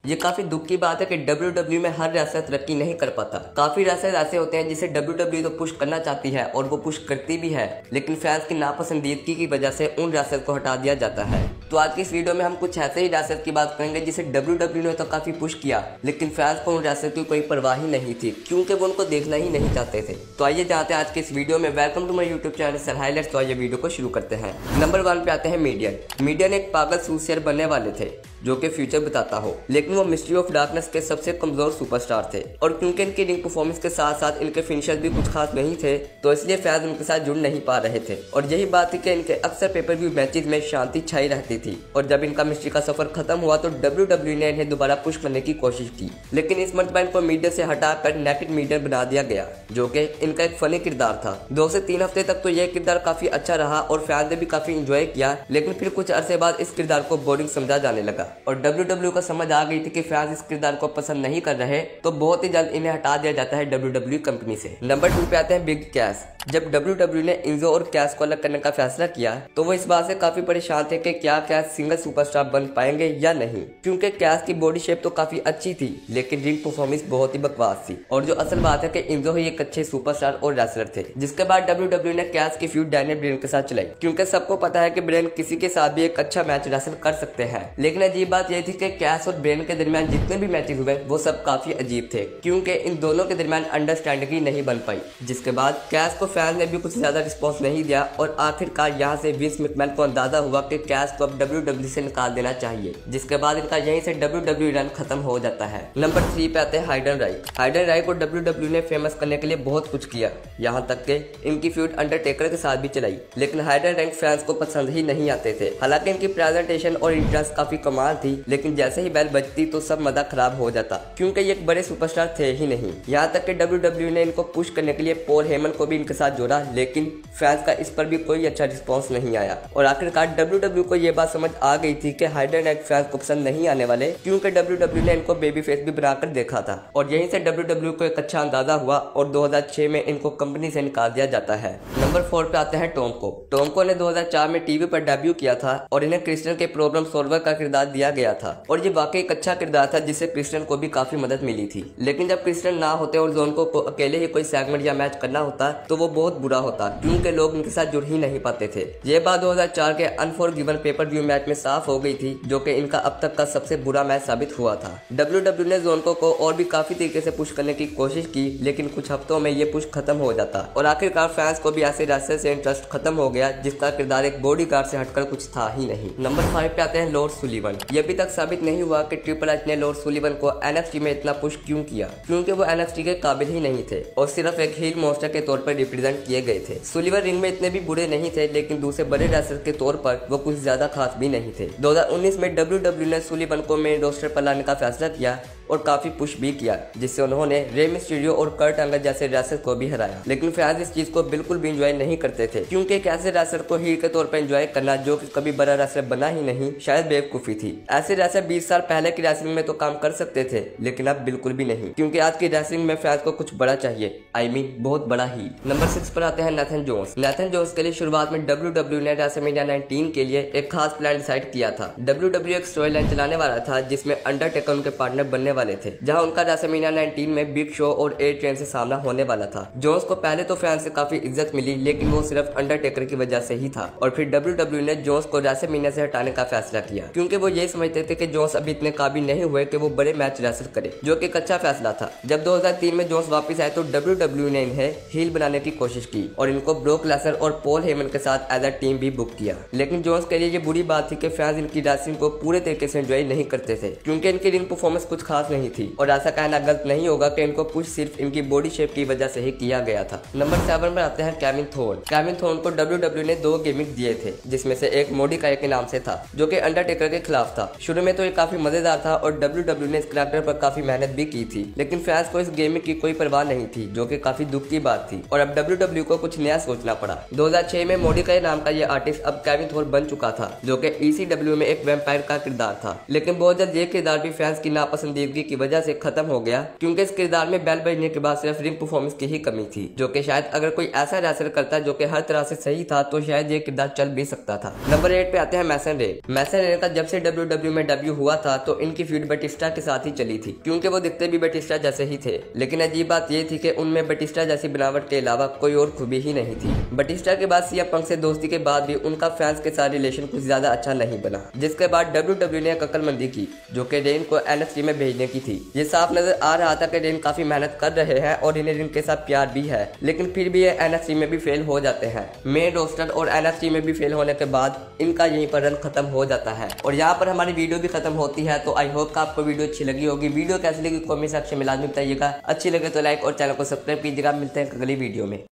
ये काफी दुख की बात है कि WWE में हर रेसलर तरक्की नहीं कर पाता। काफी रेसलर ऐसे होते हैं जिसे WWE तो पुश करना चाहती है और वो पुश करती भी है, लेकिन फैंस की नापसंदीदगी की वजह से उन रेसलर को हटा दिया जाता है। तो आज की इस वीडियो में हम कुछ ऐसे ही रेसलर की बात करेंगे जिसे WWE ने तो काफी पुश किया, लेकिन फैंस को उन रेसलर की कोई परवाह ही नहीं थी, क्योंकि वो उनको देखना ही नहीं चाहते थे। तो आइए जानते हैं आज के इस वीडियो में। Welcome to my YouTube channel sir highlights. तो आइए वीडियो को शुरू करते हैं। नंबर 1 पे आते हैं मीडियन। मीडियन एक पागल सूसेर बनने वाले थे जो कि फ्यूचर बताता हो, लेकिन वो मिस्ट्री ऑफ डार्कनेस के सबसे कमजोर सुपरस्टार थे। और क्योंकि इनकी रिंग परफॉर्मेंस के साथ साथ इनके फिनिशर्स भी कुछ खास नहीं थे, तो इसलिए फैंस उनके साथ जुड़ नहीं पा रहे थे। और यही बात थी कि इनके अक्सर पेपर व्यू मैचेस में शांति छाई रहती थी। और जब इनका मिस्ट्री का सफर खत्म हुआ तो WWE ने इन्हें दोबारा पुश करने की कोशिश की, लेकिन इस मर्तबा इनको मीडियन से हटाकर नेकेड मीडियन बना दिया गया, जो कि इनका एक फनी किरदार था। 2 से 3 हफ्ते तक तो यह किरदार काफी अच्छा रहा और फैंस ने भी काफी इंजॉय किया, लेकिन फिर कुछ अरसे बाद इस किरदार को बोरिंग समझा जाने लगा और WWE को समझ आ गई थी कि फैंस इस किरदार को पसंद नहीं कर रहे, तो बहुत ही जल्द इन्हें हटा दिया जाता है WWE कंपनी से। नंबर 2 पे आते हैं बिग कैश। जब WWE ने इंजो और कैश को अलग करने का फैसला किया तो वो इस बात से काफी परेशान थे कि क्या कैश सिंगल सुपरस्टार बन पाएंगे या नहीं, क्योंकि कैश की बॉडी शेप तो काफी अच्छी थी, लेकिन रिंग परफॉर्मेंस बहुत ही बकवास थी। और जो असल बात है कि इंजो ही एक अच्छे सुपरस्टार और रेसलर थे। जिसके बाद WWE ने कैश की फ्यूड डैनियल ब्रेन के साथ चलाई, क्योंकि सबको पता है कि ब्रेन किसी के साथ भी एक अच्छा मैच रेसल कर सकते हैं। लेकिन अजीब बात यह थी कि कैश और ब्रेन के दरमियान जितने भी मैचेस हुए वो सब काफी अजीब थे, क्योंकि इन दोनों के दरमियान अंडरस्टैंडिंग ही नहीं बन पाई। जिसके बाद कैश को फैंस ने भी कुछ ज्यादा रिस्पॉन्स नहीं दिया और आखिरकार यहाँ से विंस मैकमैन को अंदाजा हुआ कि कैश को अब WWE से निकाल देना चाहिए। जिसके बाद इनका यहीं से WWE रन खत्म हो जाता है। नंबर 3 पे आते हैं हाइडन राइक। हाइडन राइक को WWE ने फेमस करने के लिए बहुत कुछ किया, यहाँ तक कि इनकी फ्यूड अंडरटेकर के साथ भी चलाई, लेकिन हाइडन राइक फैंस को पसंद ही नहीं आते थे। हालांकि इनकी प्रेजेंटेशन और इंटरेस्ट काफी कमाल थी, लेकिन जैसे ही बेल बजती तो सब मजा खराब हो जाता, क्योंकि ये एक बड़े सुपरस्टार थे ही नहीं। यहाँ तक कि WWE ने इनको पुश करने के लिए पॉल हेमन को भी इनके साथ जोड़ा, लेकिन फैंस का इस पर भी कोई अच्छा रिस्पांस नहीं आया। और आखिरकार WWE को ये बात समझ आ गई थी कि हाइडन राइक फैंस को पसंद नहीं आने वाले, क्योंकि WWE ने इनको बेबी फेस भी बनाकर देखा था। और यहीं से WWE को एक अच्छा अंदाजा हुआ और 2006 में इनको कंपनी से निकाल दिया जाता है। नंबर 4 पे आते हैं टोमको। टोमको ने 2004 में टीवी पर डेब्यू किया था और इन्हें क्रिस्टियन के प्रॉब्लम सॉल्वर का किरदार दिया गया था। और ये वाकई एक अच्छा किरदार था जिससे क्रिस्टियन को भी काफी मदद मिली थी। लेकिन जब क्रिस्टियन ना होते और जोनको को अकेले ही कोई सेगमेंट या मैच करना होता तो वो बहुत बुरा होता, क्योंकि लोग उनके साथ जुड़ ही नहीं पाते थे। ये बात 2004 के अनफॉरगिवन पेपर व्यू मैच में साफ हो गई थी, जो कि इनका अब तक का सबसे बुरा मैच साबित हुआ था। WWE ने जोनको को और भी काफी तरीके से पुश करने की कोशिश की, लेकिन कुछ हफ्तों में ये पुश खत्म हो जाता और आखिरकार फैंस को भी ऐसे रेसलर से इंटरेस्ट खत्म हो गया जिसका किरदार एक बॉडीगार्ड से हटकर कुछ था ही नहीं। नंबर 5 पे आते हैं लॉर्ड सुलिवन। ये अभी तक साबित नहीं हुआ कि ट्रिपल एच ने लॉर्ड सुलिवन को NXT में इतना पुश क्यों किया, क्योंकि वो NXT के काबिल ही नहीं थे और सिर्फ एक हील मॉन्स्टर के तौर पर रिप्रेजेंट किए गए थे। सुलिवन रिंग में इतने भी बुरे नहीं थे, लेकिन दूसरे बड़े रेसलर के तौर पर वो कुछ ज्यादा खास भी नहीं थे। 2019 में WWE ने सुलिवन को मेन रोस्टर पर लाने का फैसला किया और काफी पुश भी किया, जिससे उन्होंने रे मिस्टीरियो और कर्ट एंगल जैसे रेसलर को भी हराया। लेकिन फैंस इस चीज को बिल्कुल भी एंजॉय नहीं करते थे, क्योंकि एक ऐसे रेसलर को हील के तौर पर एंजॉय करना जो कि कभी बड़ा रेसलर बना ही नहीं, शायद बेवकूफी थी। ऐसे रेसलर 20 साल पहले की रेसलिंग में तो काम कर सकते थे, लेकिन अब बिल्कुल भी नहीं, क्योंकि आज की रेसलिंग में फैंस को कुछ बड़ा चाहिए, आई मीन बहुत बड़ा ही। नंबर 6 पर आते हैं नाथन जोन्स। नाथन जोन्स के लिए शुरुआत में WWE ने रेसलमेनिया 19 के लिए एक खास प्लान डिसाइड किया था। WWE एक स्टोरी लाइन चलाने वाला था जिसमें अंडरटेकर उनके पार्टनर बनने वाले थे, जहां उनका रेसलमेनिया 19 में बिग शो और ए ट्रेन से सामना होने वाला था। जोन्स को पहले तो फैंस से काफी इज्जत मिली, लेकिन वो सिर्फ अंडरटेकर की वजह से ही था। और फिर WWE ने जोन्स को रेसलमेनिया से हटाने का फैसला किया, क्योंकि वो ये समझते थे कि जोन्स अभी इतने काबिल नहीं हुए कि वो बड़े मैच रेसल करे, जो कि एक अच्छा फैसला था। जब 2003 में जोन्स वापस आए तो WWE ने इन्हें हील बनाने की कोशिश की और इनको ब्रोक लेसनर और पॉल हेमन के साथ एज अ टीम भी बुक किया। लेकिन जोन्स के लिए ये बुरी बात थी कि फैंस इनकी रेसलिंग को पूरे तरीके से एंजॉय नहीं करते थे, क्योंकि इनकी रिंग परफॉर्मेंस कुछ खास नहीं थी। और ऐसा कहना गलत नहीं होगा कि इनको पुश सिर्फ इनकी बॉडी शेप की वजह से ही किया गया था। नंबर 7 पर आते हैं केविन थॉर्न। केविन थॉर्न को WWE ने 2 गिमिक दिए थे, जिसमें से एक मोडिकाई के नाम से था, जो कि अंडरटेकर के खिलाफ था। शुरू में तो ये काफी मजेदार था और WWE ने इस कैरेक्टर पर काफी मेहनत भी की थी, लेकिन फैंस को इस गिमिक की कोई परवाह नहीं थी, जो कि काफी दुख की बात थी और अब WWE को कुछ नया सोचना पड़ा। 2006 में मोडिकाई नाम का ये आर्टिस्ट अब केविन थॉर्न बन चुका था, जो कि ECW में एक वैम्पायर का किरदार था। लेकिन बहुत जल्द ये किरदार भी फैंस की नापसंदीदगी चुकी की वजह से खत्म हो गया, क्योंकि इस किरदार में बेल बजने के बाद सिर्फ रिंग परफॉर्मेंस की ही कमी थी, जो कि शायद अगर कोई ऐसा रेसलर करता जो कि हर तरह से सही था तो शायद ये किरदार चल भी सकता था। नंबर 8 पे आते हैं मैसन रे। मैसन रे का जब से WWE में डेब्यू हुआ था तो इनकी फीड बटिस्टा के साथ ही चली थी, क्योंकि वो दिखते भी बटिस्टा जैसे ही थे, लेकिन अजीब बात ये थी कि उनमें बटिस्टा जैसी बनावट के अलावा कोई और खूबी ही नहीं थी। बटिस्टा के बाद सीएम पंक से दोस्ती के बाद भी उनका फैंस के साथ रिलेशन कुछ ज्यादा अच्छा नहीं बना, जिसके बाद WWE ने अक्लमंदी की जो कि रेन को NXT में भेजने की थी। ये साफ नजर आ रहा था कि रेन काफी मेहनत कर रहे हैं और इन्हें रिन के साथ प्यार भी है, लेकिन फिर भी ये NXT में भी फेल हो जाते हैं। मेन रोस्टर और NXT में भी फेल होने के बाद इनका यहीं पर रन खत्म हो जाता है और यहाँ पर हमारी वीडियो भी खत्म होती है। तो आई होप आपको वीडियो अच्छी लगी होगी। वीडियो कैसी लगी कमेंट सेक्शन में लाजमी बताइएगा। अच्छी लगे तो लाइक और चैनल को सब्सक्राइब कीजिएगा। मिलते हैं अगली वीडियो में।